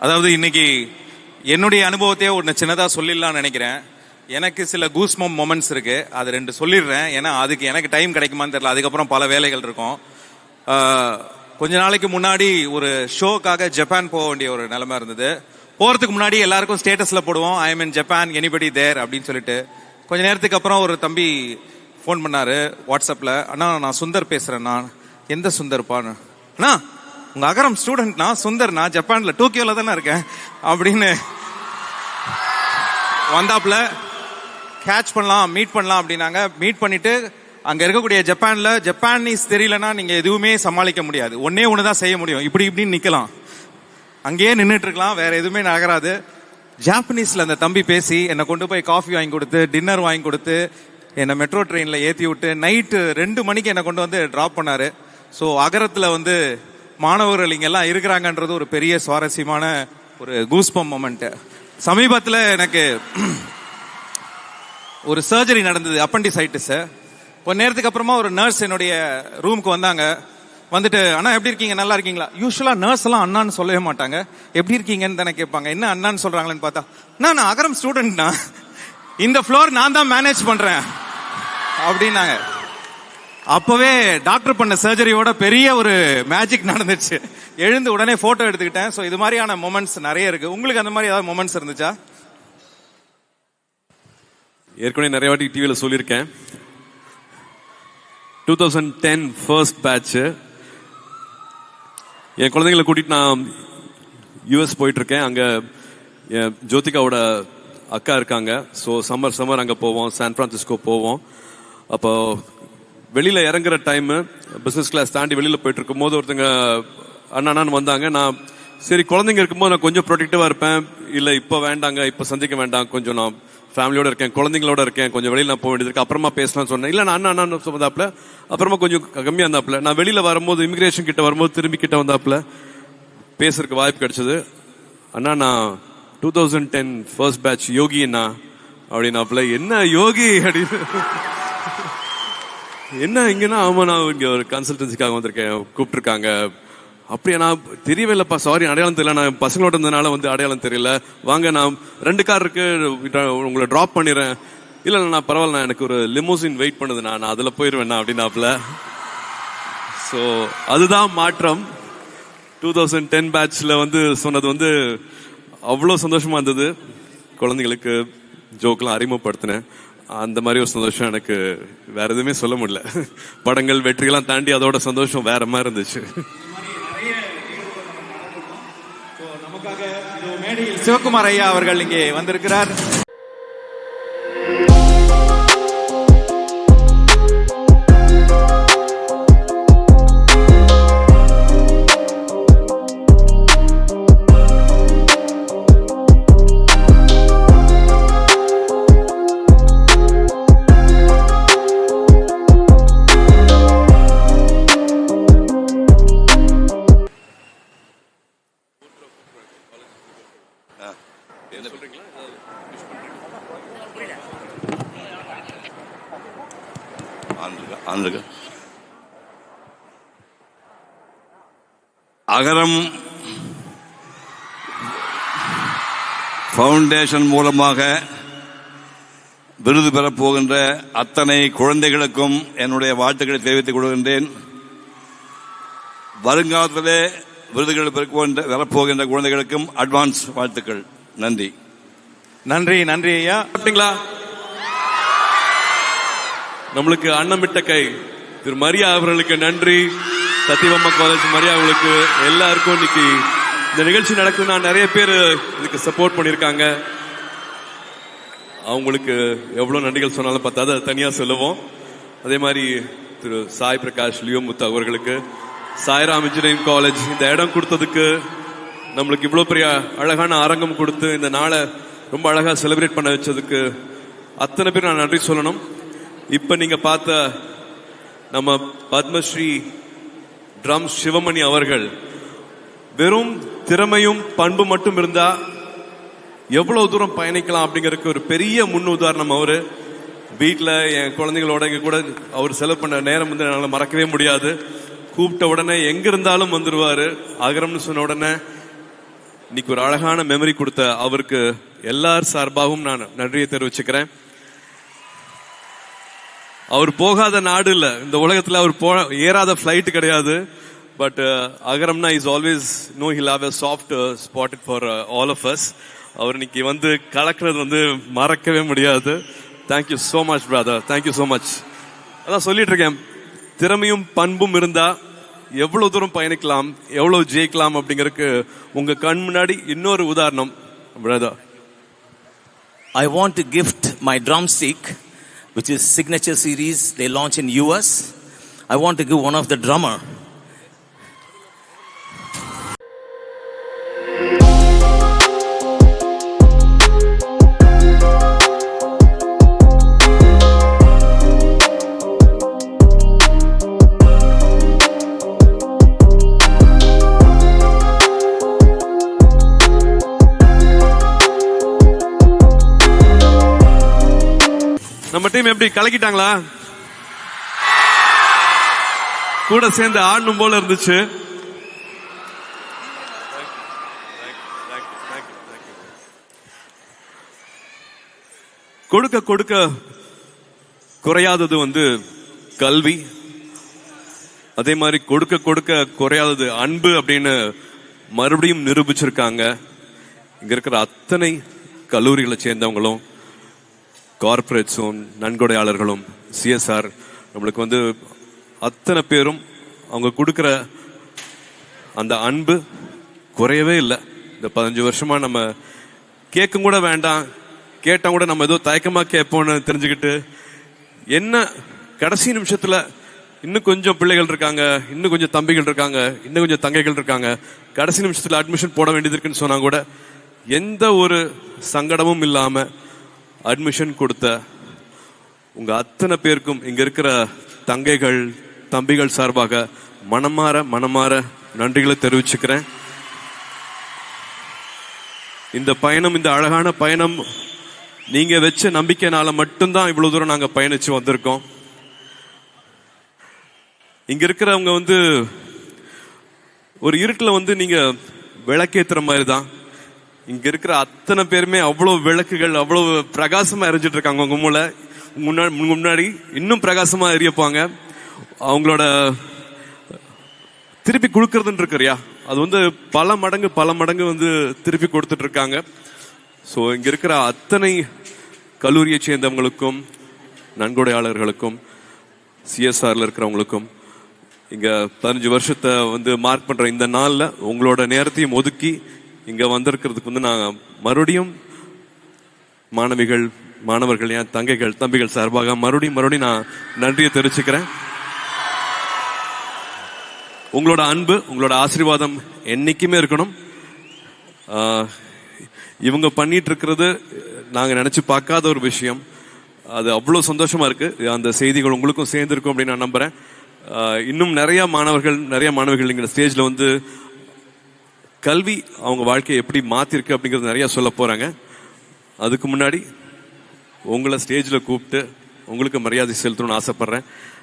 அதாவது இன்னைக்கு என்னுடைய அனுபவத்தையே ஒன்று சின்னதாக சொல்லிடலாம்னு நினைக்கிறேன். எனக்கு சில கூஸ்மம் மொமெண்ட்ஸ் இருக்கு, அது 2 சொல்லிடுறேன். ஏன்னா அதுக்கு எனக்கு டைம் கிடைக்குமான்னு தெரியல, அதுக்கப்புறம் பல வேலைகள் இருக்கும். கொஞ்ச நாளைக்கு முன்னாடி ஒரு ஷோக்காக ஜப்பான் போக வேண்டிய ஒரு நிலைமை இருந்தது. போறதுக்கு முன்னாடி எல்லாருக்கும் ஸ்டேட்டஸ்ல போடுவோம், I am in Japan, anybody there அப்படின்னு சொல்லிட்டு. கொஞ்ச நேரத்துக்கு அப்புறம் ஒரு தம்பி ஃபோன் பண்ணாரு வாட்ஸ்அப்ல, அண்ணா நான் சுந்தர் பேசுறேண்ணா. எந்த சுந்தர்ப்பான்னு? அண்ணா உங்க அகரம் ஸ்டூடெண்ட்னா சுந்தர்னா, ஜப்பான்ல டோக்கியோல தானே இருக்கேன் அப்படின்னு வந்தாப்புல. கேட்ச் பண்ணலாம், மீட் பண்ணலாம் அப்படின்னாங்க. மீட் பண்ணிட்டு அங்க இருக்கக்கூடிய ஜப்பானீஸ் தெரியலன்னா நீங்க எதுவுமே சமாளிக்க முடியாது. ஒன்னே ஒண்ணுதான் செய்ய முடியும், இப்படி இப்படின்னு நிக்கலாம், அங்கேயே நின்றுட்டு இருக்கலாம், வேற எதுவுமே நகராது. ஜாப்பனீஸ்ல அந்த தம்பி பேசி என்னை கொண்டு போய் காஃபி வாங்கி கொடுத்து, டின்னர் வாங்கி கொடுத்து, என்னை மெட்ரோ ட்ரெயின்ல ஏற்றி விட்டு நைட்டு 2 மணிக்கு என்னை கொண்டு வந்து டிராப் பண்ணாரு. ஸோ அகரத்துல மாணவர்கள் இங்கெல்லாம் இருக்கிறாங்கன்றது ஒரு பெரிய சுவாரஸ்யமான ஒரு கூஸ்பம் மொமெண்ட். சமீபத்தில் எனக்கு ஒரு சர்ஜரி நடந்தது, அப்பண்டிசைட்டிஸ். கொஞ்ச நேரத்துக்கு அப்புறமா ஒரு நர்ஸ் என்னுடைய ரூமுக்கு வந்தாங்க. வந்துட்டு அண்ணா எப்படி இருக்கீங்க, நல்லா இருக்கீங்களா? யூஸ்வலா நர்ஸ் எல்லாம் அண்ணான்னு சொல்லவே மாட்டாங்க, எப்படி இருக்கீங்கன்னு தானே கேட்பாங்க. என்ன அண்ணான்னு சொல்றாங்களேன்னு பார்த்தா, நான் அகரம் ஸ்டூடெண்ட்னா, இந்த ஃப்ளோர் நான் தான் மேனேஜ் பண்றேன் அப்படின்னாங்க. அப்பவே டாக்டர் பண்ண சர்ஜரியோட பெரிய ஒரு மேஜிக் நடந்துச்சு. எழுந்து உடனே போட்டோ எடுத்துக்கிட்டேன். ஸோ இது மாதிரியான மொமெண்ட்ஸ் நிறைய இருக்கு. உங்களுக்கு அந்த மாதிரி ஏதாவது மொமெண்ட்ஸ் இருந்துச்சா? ஏற்கனவே நிறைய வாட்டி டிவியில் சொல்லியிருக்கேன். 2010 ஃபர்ஸ்ட் பேட்ச். என் குழந்தைங்களை கூட்டிட்டு நான் யூஎஸ் போயிட்டு இருக்கேன். அங்க ஜோதிகாவோட அக்கா இருக்காங்க. ஸோ சம்மர் அங்கே போவோம், சான் பிரான்சிஸ்கோ போவோம். அப்போ வெளியில இறங்குற டைம், பிசினஸ் கிளாஸ் தாண்டி வெளியில போயிட்டு இருக்கும் போது ஒருத்தங்க அண்ணான்னு வந்தாங்க. நான் சரி குழந்தைங்க இருக்கும்போது நான் கொஞ்சம் ப்ரொடெக்டிவா இருப்பேன், இல்லை இப்போ வேண்டாங்க, இப்போ சந்திக்க வேண்டாம், கொஞ்சம் நான் ஃபேமிலியோட இருக்கேன், குழந்தைங்களோட இருக்கேன், கொஞ்சம் வெளியில நான் போக வேண்டியது இருக்கு, அப்புறமா பேசலாம்னு சொன்னேன். இல்லை நான் அண்ணா வந்தாப்புல, அப்புறமா கொஞ்சம் கம்மியா இருந்தாப்புல. நான் வெளியில வரும்போது இமிகிரேஷன் கிட்ட வரும்போது திரும்பி கிட்ட வந்தாப்புல பேசுறதுக்கு வாய்ப்பு கிடைச்சது. அண்ணா நான் 2010 ஃபர்ஸ்ட் பேட்ச் யோகி அண்ணா அப்படின்னாப்புல. என்ன யோகி அப்படின்னு, என்ன இங்கன்னா? ஆமா நான் இங்க ஒரு கன்சல்டன்சிக்காக வந்திருக்கேன், கூப்பிட்டுருக்காங்க. அப்படியே நான் தெரியவே இல்லப்பா, சாரி அடையாளம் தெரியல, நான் பசங்களோட இருந்ததுனால அடையாளம் தெரியல, வாங்க நான் 2 கார் இருக்கு உங்களை டிராப் பண்ணிடுறேன். இல்ல நான் பரவாயில்ல, எனக்கு ஒரு லிமோசின் வெயிட் பண்ணுது, நான் அதுல போயிருவேன் அப்படின்னாப்புல. ஸோ அதுதான் மாற்றம். 2010 பேட்ச்ல சொன்னது அவ்வளோ சந்தோஷமா இருந்தது. குழந்தைங்களுக்கு ஜோக்கெல்லாம் அறிமுகப்படுத்தினேன். அந்த மாதிரி ஒரு சந்தோஷம் எனக்கு வேற எதுவுமே சொல்ல முடியல. படங்கள் வெற்றிகள்லாம் தாண்டி அதோட சந்தோஷம் வேற மாதிரி இருந்துச்சு. சிவகுமார் ஐயா அவர்கள் இங்கே வந்திருக்கிறார். அகரம் ஃபவுண்டேஷன் மூலமாக விருது பெறப் போகின்ற அத்தனை குழந்தைகளுக்கும் என்னுடைய வாழ்த்துக்களை தெரிவித்துக் கொள்கின்றேன். வருங்காலத்திலே விருதுகள் பெறப்போகின்ற குழந்தைகளுக்கும் அட்வான்ஸ் வாழ்த்துக்கள். நன்றி. நன்றி நன்றி ஐயா. அப்படிங்களா? நம்மளுக்கு அன்னமிட்ட கை திரு மரியா அவர்களுக்கு நன்றி. சத்தியபாமா காலேஜ் மரியா அவங்களுக்கு, எல்லாருக்கும் இன்னைக்கு இந்த நிகழ்ச்சி நடக்குதுன்னா நிறைய பேர் இதுக்கு சப்போர்ட் பண்ணியிருக்காங்க. அவங்களுக்கு எவ்வளவு நன்றிகள் சொன்னாலும் பார்த்தாது, அதை தனியா சொல்லுவோம். அதே மாதிரி திரு சாய் பிரகாஷ் லியோமுத்து அவர்களுக்கு, சாய்ராம் இன்ஜினியரிங் காலேஜ் இந்த இடம் கொடுத்ததுக்கு, நம்மளுக்கு இவ்வளவு பெரிய அழகான அரங்கம் கொடுத்து இந்த நாளை ரொம்ப அழகா செலிப்ரேட் பண்ண வச்சதுக்கு அத்தனை பேர் நான் நன்றி சொல்லணும். இப்ப நீங்க பார்த்த நம்ம பத்மஸ்ரீ ட்ரம் சிவமணி அவர்கள் வெறும் திறமையும் பண்பு மட்டும் இருந்தா எவ்வளவு தூரம் பயணிக்கலாம் அப்படிங்கறதுக்கு ஒரு பெரிய முன் உதாரணம். அவரு வீட்டுல என் குழந்தைகளோட இங்க கூட அவர் செலவு பண்ண நேரம் என்னால மறக்கவே முடியாது. கூப்பிட்ட உடனே எங்க இருந்தாலும் வந்துருவாரு. அகரம்னு சொன்ன உடனே இன்னைக்கு ஒரு அழகான மெமரி கொடுத்த அவருக்கு எல்லார் சார்பாகவும் நான் நன்றியை தெரிவிச்சுக்கிறேன். அவர் போகாத நாடு இல்ல இந்த உலகத்துல, அவர் ஏறாத பிளைட் கிடையாது. பட் அகரம்னா is always no will have a soft spot for all of us. அவர் இன்னைக்கு வந்து கலக்கிறது வந்து மறக்கவே முடியாது. Thank you so much brother, thank you so much. அதான் சொல்லிட்டு இருக்கேன், திறமையும் பண்பும் இருந்தா எவ்வளவு தூரம் பயணிக்கலாம், எவ்வளவு ஜெயிக்கலாம் அப்படிங்கறதுக்கு உங்க கண் முன்னாடி இன்னொரு உதாரணம் brother. I want to gift my drumstick, which is signature series they launch in US. I want to give one of the drummer. நம்ம டீம் எப்படி கலக்கிட்டாங்களா? கூட சேர்ந்து ஆடணும் போல இருந்துச்சு. கொடுக்க கொடுக்க குறையாதது வந்து கல்வி, அதே மாதிரி கொடுக்க கொடுக்க குறையாதது அன்பு அப்படின்னு மறுபடியும் நிரூபிச்சிருக்காங்க. இங்க இருக்கிற அத்தனை கல்லூரிகளை சேர்ந்தவங்களும், கார்பரேட்ஸும், நன்கொடையாளர்களும், சிஎஸ்ஆர், நம்மளுக்கு வந்து அத்தனை பேரும் அவங்க கொடுக்கிற அந்த அன்பு குறையவே இல்லை. இந்த 15 வருஷமா நம்ம கேட்கும் கூட வேண்டாம், கேட்டா கூட நம்ம ஏதோ தயக்கமா கேட்போம்னு தெரிஞ்சுக்கிட்டு, என்ன கடைசி நிமிஷத்துல இன்னும் கொஞ்சம் பிள்ளைகள் இருக்காங்க, இன்னும் கொஞ்சம் தம்பிகள் இருக்காங்க, இன்னும் கொஞ்சம் தங்கைகள் இருக்காங்க, கடைசி நிமிஷத்துல அட்மிஷன் போட வேண்டியது இருக்குன்னு சொன்னா கூட எந்த ஒரு சங்கடமும் இல்லாம அட்மிஷன் கொடுத்த உங்க அத்தனை பேருக்கும் இங்க இருக்கிற தங்கைகள் தம்பிகள் சார்பாக மனமாற நன்றிகளை தெரிவிச்சுக்கிறேன். இந்த பயணம், இந்த அழகான பயணம் நீங்க வச்ச நம்பிக்கைனால மட்டும்தான் இவ்வளவு தூரம் நாங்க பயணிச்சு வந்திருக்கோம். இங்க இருக்கிறவங்க வந்து ஒரு இருட்டுல வந்து நீங்க விளக்கேத்துற மாதிரி தான். இங்க இருக்கிற அத்தனை பேருமே அவ்வளவு விளக்குகள், அவ்வளவு பிரகாசமா எரிஞ்சிட்டு இருக்காங்க. உங்க முன்னாடி இன்னும் பிரகாசமா எரியப்பாங்க. அவங்களோட திருப்பி கொடுக்கறதுன்னு இருக்கிறியா, அது வந்து பல மடங்கு வந்து திருப்பி கொடுத்துட்டு இருக்காங்க. ஸோ இங்க இருக்கிற அத்தனை கல்லூரியை சேர்ந்தவங்களுக்கும், நன்கொடையாளர்களுக்கும், சிஎஸ்ஆர்ல இருக்கிறவங்களுக்கும், இங்க 15 வருஷத்தை வந்து மார்க் பண்ற இந்த நாள்ல உங்களோட நேரத்தையும் ஒதுக்கி இங்க வந்திருக்கிறதுக்கு வந்து நான் மறுபடியும் மாணவர்கள், என் தங்கைகள் தம்பிகள் சார்பாக மறுபடியும் நான் நன்றியை தெரிவிச்சுக்கிறேன். உங்களோட அன்பு, உங்களோட ஆசீர்வாதம் என்னைக்குமே இருக்கணும். இவங்க பண்ணிட்டு இருக்கிறது நாங்க நினைச்சு பார்க்காத ஒரு விஷயம். அது அவ்வளவு சந்தோஷமா இருக்கு. அந்த செய்திகள் உங்களுக்கும் சேர்ந்திருக்கும் அப்படின்னு நான் நம்புறேன். இன்னும் நிறைய மாணவர்கள் இங்க ஸ்டேஜ்ல வந்து கல்வி அவங்க வாழ்க்கையை எப்படி மாத்திருக்கு அப்படிங்கறது நிறைய சொல்ல போறாங்க. அதுக்கு முன்னாடி உங்களை ஸ்டேஜ்ல கூப்பிட்டு உங்களுக்கு மரியாதை செலுத்தணும்னு ஆசைப்படுறேன்.